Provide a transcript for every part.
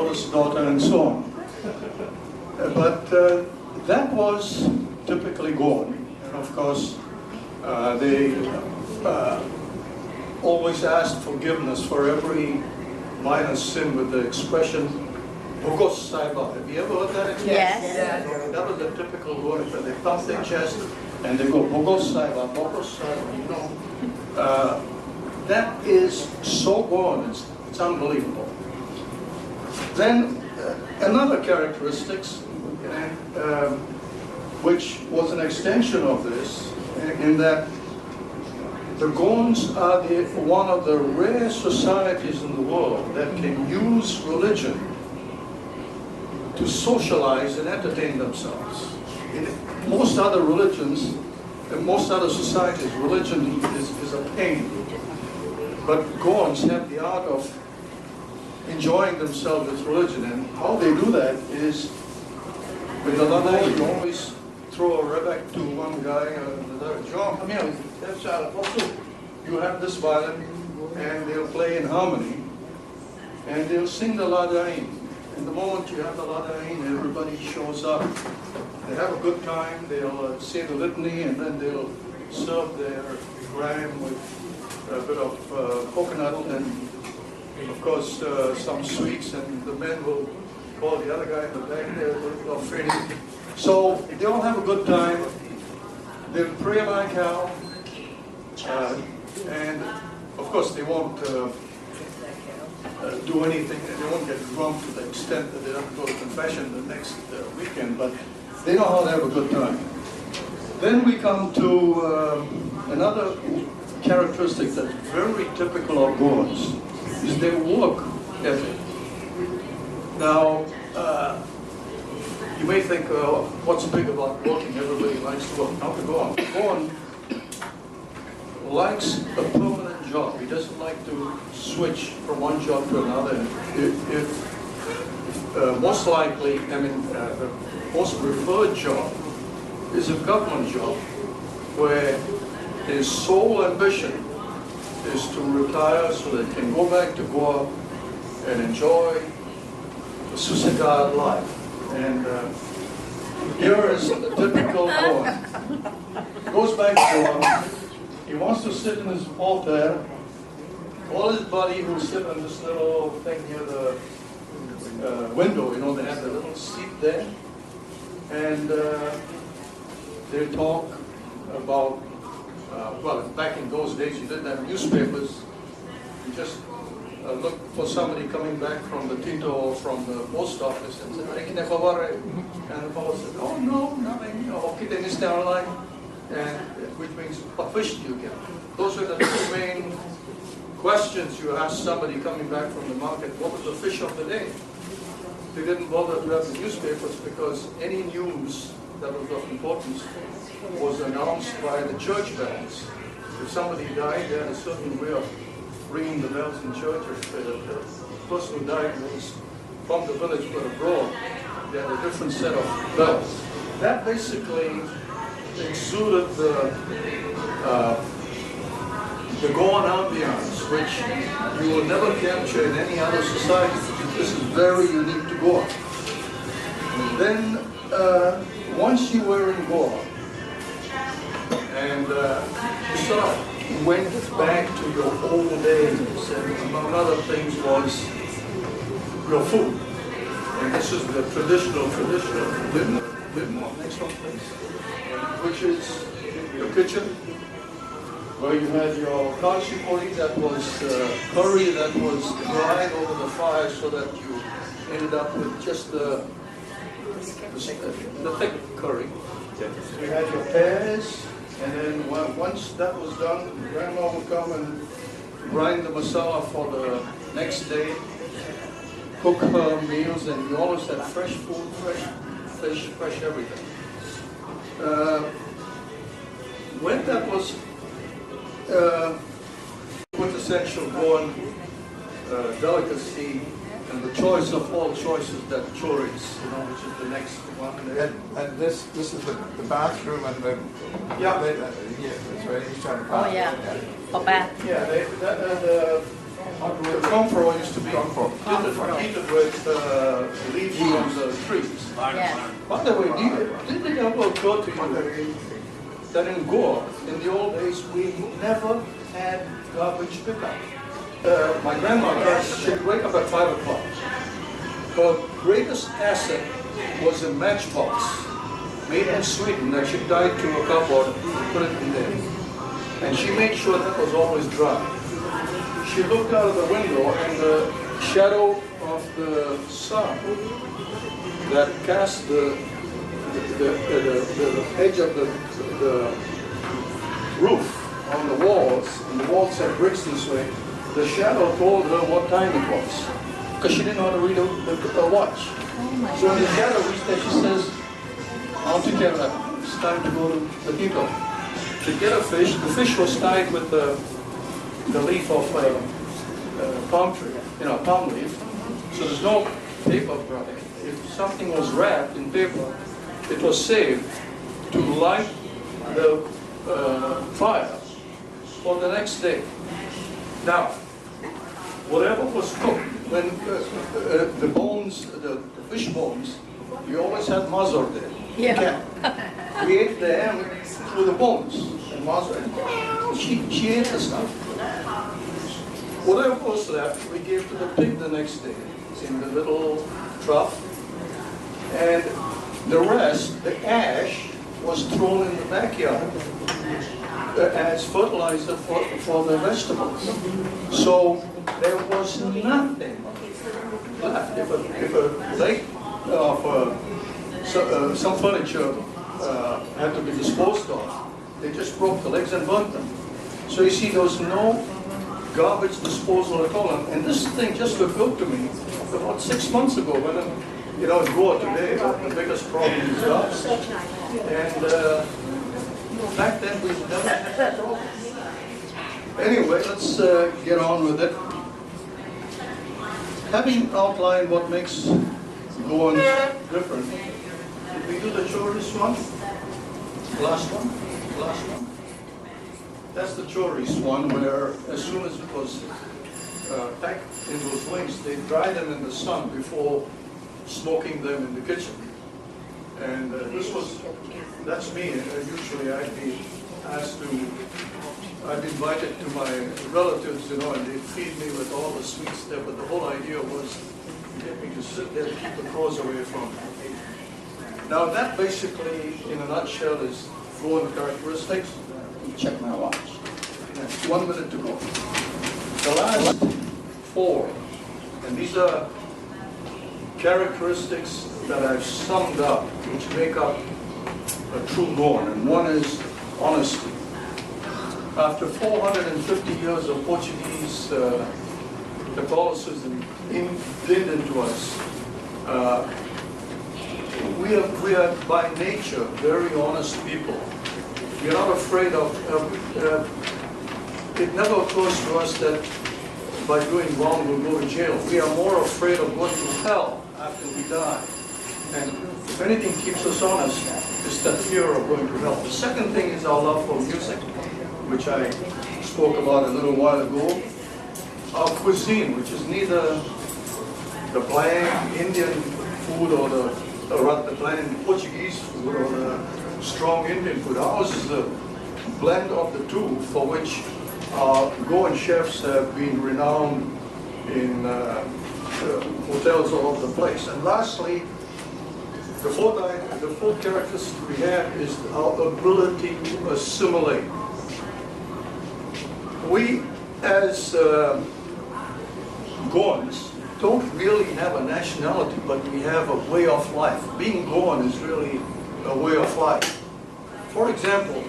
eldest daughter, and so on. But that was typically Goan. And of course, they always asked forgiveness for every minor sin with the expression, Bogos Saiba. Have you ever heard that expression? Yes. That was the typical word. They thump their chest and they go, Bogos Saiba, Bogos Saiba, you know. That is so Goan, it's unbelievable. Then another characteristics, which was an extension of this, in that the Goans are one of the rare societies in the world that can use religion to socialize and entertain themselves. In most other religions, in most other societies, religion is a pain. But Goans have the art of enjoying themselves with religion, and how they do that is with the lada, you always throw a rebek to one guy and another. John, come here. You have this violin, and they'll play in harmony, and they'll sing the ladain. And the moment you have the ladain, everybody shows up. They have a good time. They'll say the litany, and then they'll serve their gram with a bit of coconut and, of course, some sweets, and the men will call the other guy in the back there of Freddy. So they all have a good time. They'll pray like hell, and of course they won't do anything. They won't get drunk to the extent that they have to go to confession the next weekend, but they know how to have a good time. Then we come to another characteristic that's very typical of Goans, is their work ethic. Now, you may think, what's big about working? Everybody likes to work. Not the Goan. Goan likes a permanent job. He doesn't like to switch from one job to another. Most likely, the most preferred job is a government job where his sole ambition is to retire so that he can go back to Goa and enjoy a susagad life. And here is a typical Goan. He goes back to Goa. He wants to sit in his altar. All his buddy who sit on this little thing near the window, you know, they have the little seat there. And they talk about, well, back in those days you didn't have newspapers. You just look for somebody coming back from the Tito or from the post office and say, and the fellow said, oh no, nothing, okay, then it's down line, and which means, what fish do you get? Those are the two main questions you ask somebody coming back from the market. What was the fish of the day? They didn't bother to have the newspapers because any news that was of importance was announced by the church bells. If somebody died, they had a certain way of ringing the bells in church. If the person who died was from the village but abroad, they had a different set of bells. That basically exuded the Goan ambiance, which you will never capture in any other society. This is very unique to Goa. Then, once you were in Goa, and you sort of went back to your old days, and among other things was your food. And this is the traditional next one, please, which is your kitchen, where you had your kalshikori, that was curry that was dried over the fire so that you ended up with just the thick curry. You had your pears, and then once that was done, Grandma would come and grind the masala for the next day, cook her meals, and you always had fresh food, fresh fish, fresh everything. When that was quintessential Goan delicacy, and the choice of all choices, that choris, which is the next one. And this is the bathroom and the yeah, that's right. He's trying to for bath. Yeah, The comfort used to be heated with leaves from the trees. Yes. By the way, did it ever occur to you that in Goa, in the old days, we never had garbage pickup? My grandmother, she'd wake up at 5 o'clock. Her greatest asset was a matchbox made in Sweden that she tied to a cupboard and put it in there. And she made sure that was always dry. She looked out of the window and the shadow of the sun that cast the edge of the roof on the walls, and the walls had bricks this way, the shadow told her what time it was, because she didn't know how to read a watch. So in the shadow reached there, she says, I'll take care of that. It's time to go to the depot. To get a fish, the fish was tied with the leaf of palm tree, palm leaf. So there's no paper brother. If something was wrapped in paper, it was saved to light the fire for the next day. Now, whatever was cooked, when the bones, the fish bones, you always had mazur there. Yeah. We ate the ham through the bones. And mazur, she ate the stuff. Whatever was left, we gave to the pig the next day in the little trough. And the rest, the ash, was thrown in the backyard as fertilizer for the vegetables. So there was nothing left. If a leg of some furniture had to be disposed of, they just broke the legs and burnt them. So you see, there was no garbage disposal at all. And this thing just occurred to me about 6 months ago when in Goa today, the biggest problem is garbage. And back then we never had that problem. Anyway, let's get on with it. Having outlined what makes Goan different, did we do the choris one? Last one? Last one? That's the choris one, where as soon as it was packed in those links, they dry them in the sun before smoking them in the kitchen. And that's me. Usually I'd be invited to my relatives, and they feed me with all the sweets there, but the whole idea was to get me to sit there to keep the crows away from me. Now that basically, in a nutshell, is Goan characteristics. Check my watch. 1 minute to go. The last 4, and these are characteristics that I've summed up, which make up a true Goan, and one is honesty. After 450 years of Portuguese Catholicism ingrained into us, we are by nature very honest people. We're not afraid of it never occurs to us that by doing wrong we'll go to jail. We are more afraid of going to hell after we die. And if anything keeps us honest, it's that fear of going to hell. The second thing is our love for music, which I spoke about a little while ago. Our cuisine, which is neither the bland Indian food or the bland Portuguese food or the strong Indian food. Ours is a blend of the two, for which our Goan chefs have been renowned in hotels all over the place. And lastly, the fourth characteristic we have is our ability to assimilate. We, as Goans, don't really have a nationality, but we have a way of life. Being Goan is really a way of life. For example,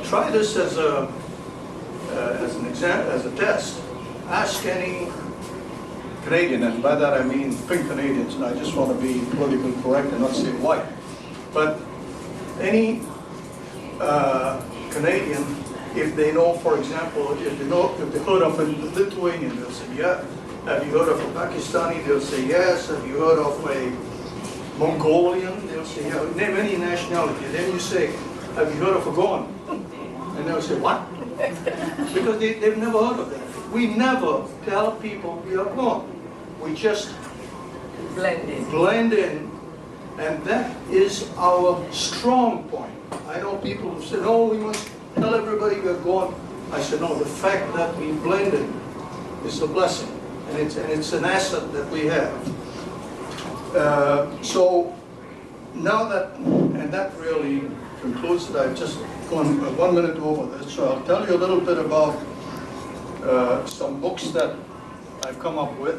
try this as an example, as a test. Ask any Canadian, and by that I mean pink Canadians, and I just want to be politically correct and not say white. But any Canadian, if they know, for example, if they heard of a Lithuanian, they'll say, yeah. Have you heard of a Pakistani? They'll say yes. Have you heard of a Mongolian? They'll say yeah. Name any nationality. Then you say, have you heard of a Goan? And they'll say, what? Because they've never heard of that. we never tell people we are Goan. We just blend in, and that is our strong point. I know people who say, "Oh, we must tell everybody we're Goan." I said, "No, the fact that we blend in is a blessing, and it's an asset that we have." So now that, and that really concludes it. I've just gone 1 minute over this, so I'll tell you a little bit about some books that I've come up with.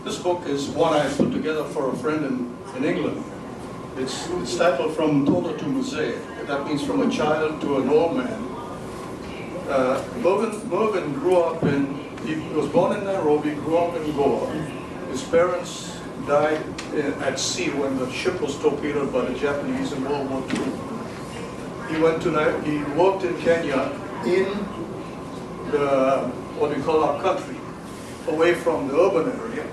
This book is one I put together for a friend in England. It's titled From Tola to Mosaic. That means from a child to an old man. Mervyn grew up he was born in Nairobi, grew up in Goa. His parents died at sea when the ship was torpedoed by the Japanese in World War II. He worked in Kenya in what we call our country, away from the urban area.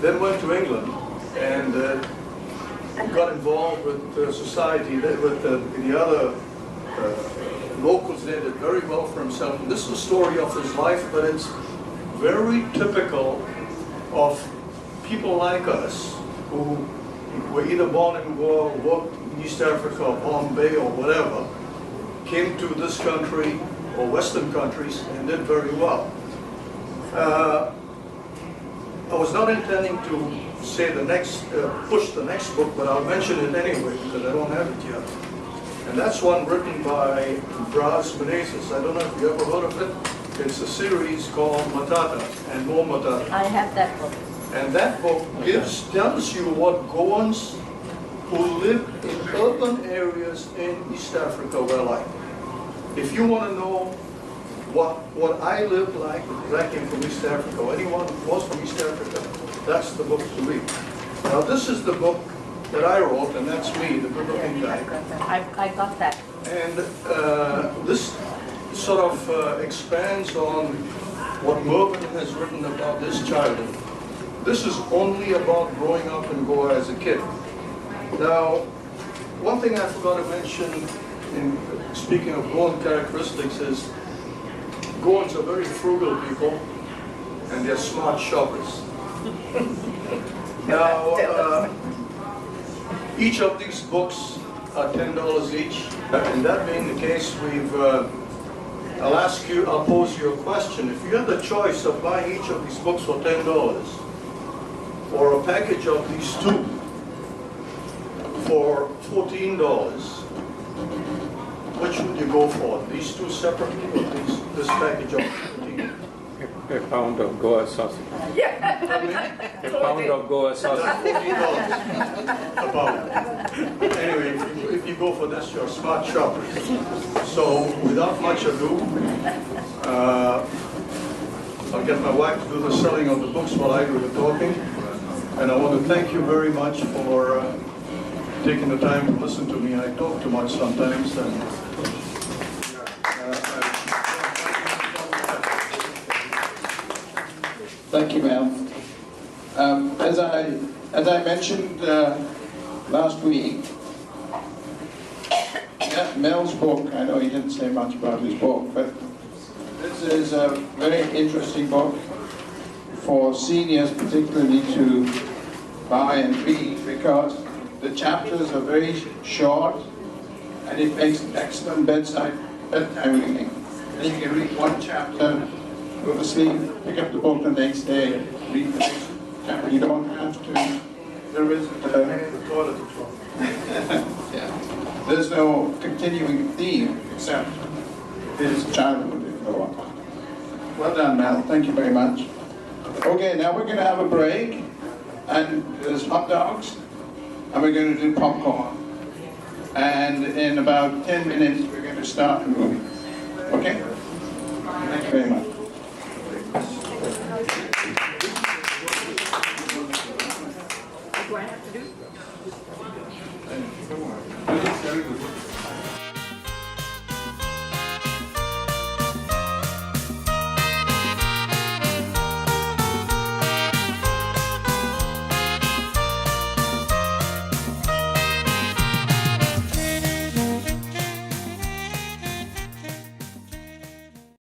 Then went to England and got involved with the society, with the other locals there, did very well for himself. And this is the story of his life, but it's very typical of people like us who were either born in Goa, worked in East Africa, or Bombay, or whatever, came to this country or Western countries and did very well. I was not intending to say push the next book, but I'll mention it anyway because I don't have it yet. And that's one written by Bras Menezes. I don't know if you ever heard of it. It's a series called Matata and More Matata. I have that book. And that book tells you what Goans who live in urban areas in East Africa were like. If you want to know what I lived like, because I came from East Africa, or anyone who was from East Africa, that's the book to read. Now this is the book that I wrote, and that's me, the good-looking guy. I got that. And this sort of expands on what Mervyn has written about his childhood. This is only about growing up in Goa as a kid. Now, one thing I forgot to mention in speaking of Goan characteristics is Goans are very frugal people, and they're smart shoppers. Now, each of these books are $10 each, and that being the case, I'll pose you a question. If you had the choice of buying each of these books for $10, or a package of these two for $14, which would you go for? These two separately, or this package of 14? A pound of Goa sausage. A pound of Goa sausage. $14 about. Anyway, if you go for this, you're a smart shopper. So, without much ado, I'll get my wife to do the selling of the books while I do the talking. And I want to thank you very much for taking the time to listen to me. I talk too much sometimes. And, Thank you, Mel. As I mentioned last week, Mel's book, I know he didn't say much about his book, but this is a very interesting book for seniors particularly to buy and read, because the chapters are very short and it makes excellent bedtime reading. And you can read one chapter, go to sleep, pick up the book the next day, read the next chapter. You don't have to. There isn't yeah. There's no continuing theme except his childhood in Goa. Well done, Mel. Thank you very much. Okay, now we're going to have a break, and there's hot dogs, and we're going to do popcorn. And in about 10 minutes, we're going to start the movie. Okay? Thank you very much. Do I have to do? Very good.